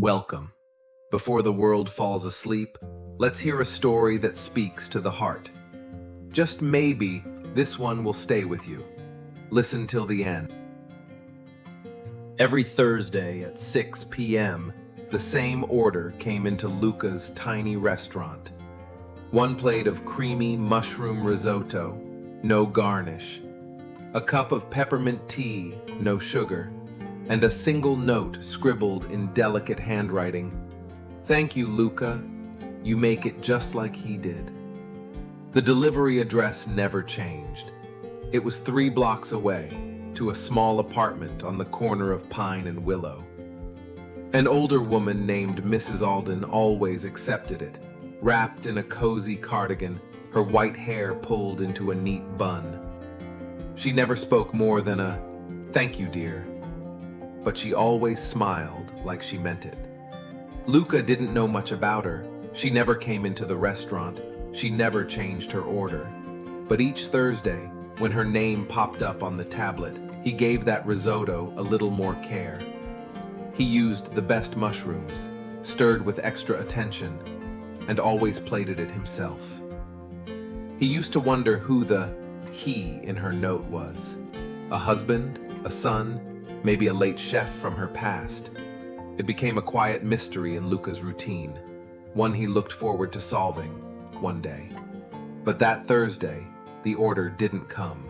Welcome. Before the world falls asleep, let's hear a story that speaks to the heart. Just maybe this one will stay with you. Listen till the end. Every Thursday at 6 p.m., the same order came into Luca's tiny restaurant. One plate of creamy mushroom risotto, no garnish. A cup of peppermint tea, no sugar. And a single note scribbled in delicate handwriting. "Thank you, Luca. You make it just like he did." The delivery address never changed. It was 3 blocks away, to a small apartment on the corner of Pine and Willow. An older woman named Mrs. Alden always accepted it, wrapped in a cozy cardigan, her white hair pulled into a neat bun. She never spoke more than a "Thank you, dear," but she always smiled like she meant it. Luca didn't know much about her. She never came into the restaurant. She never changed her order. But each Thursday, when her name popped up on the tablet, he gave that risotto a little more care. He used the best mushrooms, stirred with extra attention, and always plated it himself. He used to wonder who the he in her note was. A husband, a son, maybe a late chef from her past. It became a quiet mystery in Luca's routine, one he looked forward to solving one day. But that Thursday, the order didn't come.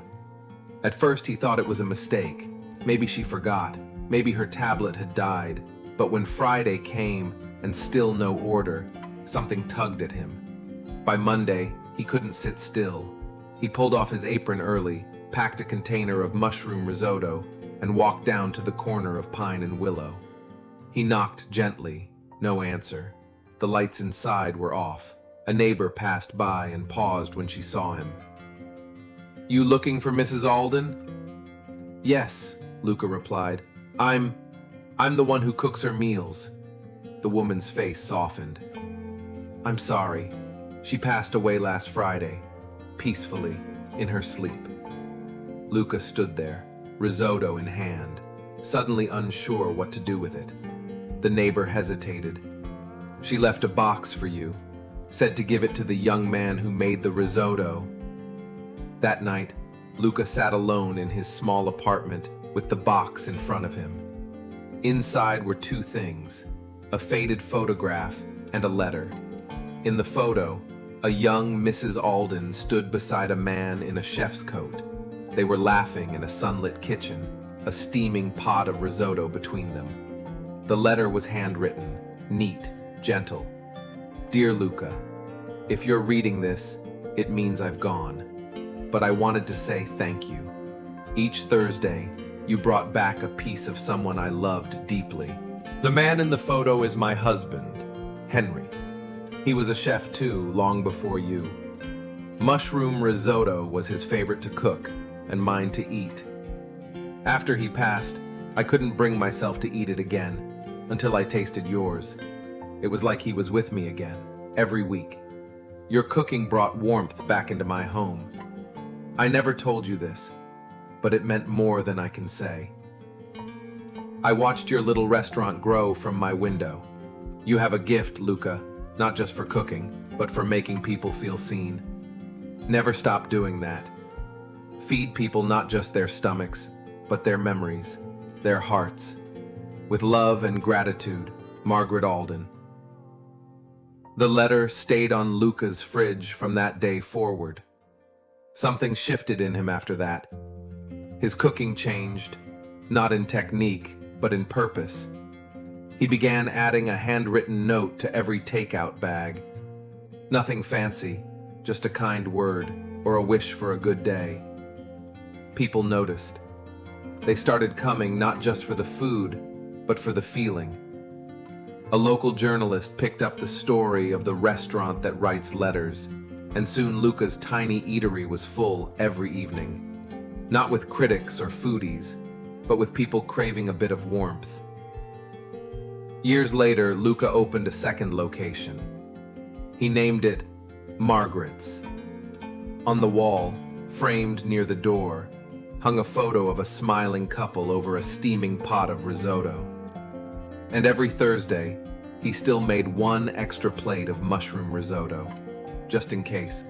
At first he thought it was a mistake. Maybe she forgot, maybe her tablet had died. But when Friday came and still no order, something tugged at him. By Monday, he couldn't sit still. He pulled off his apron early, packed a container of mushroom risotto, and walked down to the corner of Pine and Willow. He knocked gently, no answer. The lights inside were off. A neighbor passed by and paused when she saw him. "You looking for Mrs. Alden?" "Yes," Luca replied. I'm the one who cooks her meals." The woman's face softened. "I'm sorry. She passed away last Friday, peacefully, in her sleep." Luca stood there, risotto in hand, suddenly unsure what to do with it. The neighbor hesitated. "She left a box for you, said to give it to the young man who made the risotto." That night, Luca sat alone in his small apartment with the box in front of him. Inside were 2 things, a faded photograph and a letter. In the photo, a young Mrs. Alden stood beside a man in a chef's coat. They were laughing in a sunlit kitchen, a steaming pot of risotto between them. The letter was handwritten, neat, gentle. "Dear Luca, if you're reading this, it means I've gone. But I wanted to say thank you. Each Thursday, you brought back a piece of someone I loved deeply. The man in the photo is my husband, Henry. He was a chef too, long before you. Mushroom risotto was his favorite to cook, and mine to eat. After he passed, I couldn't bring myself to eat it again, until I tasted yours. It was like he was with me again, every week. Your cooking brought warmth back into my home. I never told you this, but it meant more than I can say. I watched your little restaurant grow from my window. You have a gift, Luca, not just for cooking, but for making people feel seen. Never stop doing that. Feed people not just their stomachs, but their memories, their hearts. With love and gratitude, Margaret Alden." The letter stayed on Luca's fridge from that day forward. Something shifted in him after that. His cooking changed, not in technique, but in purpose. He began adding a handwritten note to every takeout bag. Nothing fancy, just a kind word or a wish for a good day. People noticed. They started coming not just for the food, but for the feeling. A local journalist picked up the story of the restaurant that writes letters, and soon Luca's tiny eatery was full every evening. Not with critics or foodies, but with people craving a bit of warmth. Years later, Luca opened a second location. He named it Margaret's. On the wall, framed near the door, hung a photo of a smiling couple over a steaming pot of risotto. And every Thursday, he still made one extra plate of mushroom risotto, just in case.